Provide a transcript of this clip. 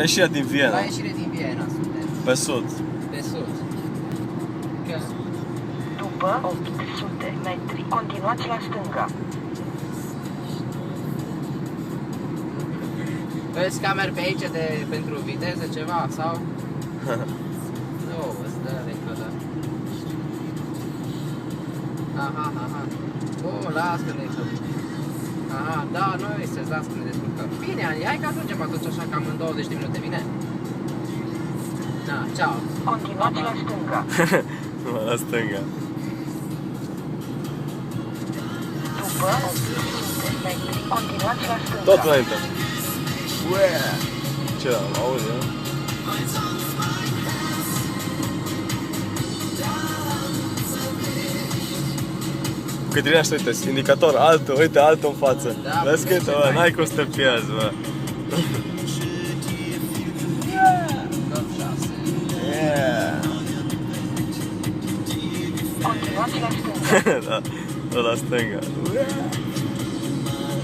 ieșirea din Viena. La ieșire din Viena suntem. Pe sud. Pe sud. Că... După 800 metri, continuați la stânga. Vezi camere pe aici pentru viteză ceva sau? Nu, îți dă reclădă. Aha. Las că ne descurcăm. Aha, da, noi se las că ne descurcăm. Bine, Ani, hai că ajungem atunci așa cam în 20 de minute, bine? Da, ceau. Continuați la stânga. La stânga. După 800 metri, continuați la stânga. Tot înainte. Ce am auzit, nu? Cătălina, uite, indicator, altul, uite, altul în față. Da, Vezi că, bă, n-ai cum să te pierzi, bă. Continuați la stânga. Da, tot la stânga.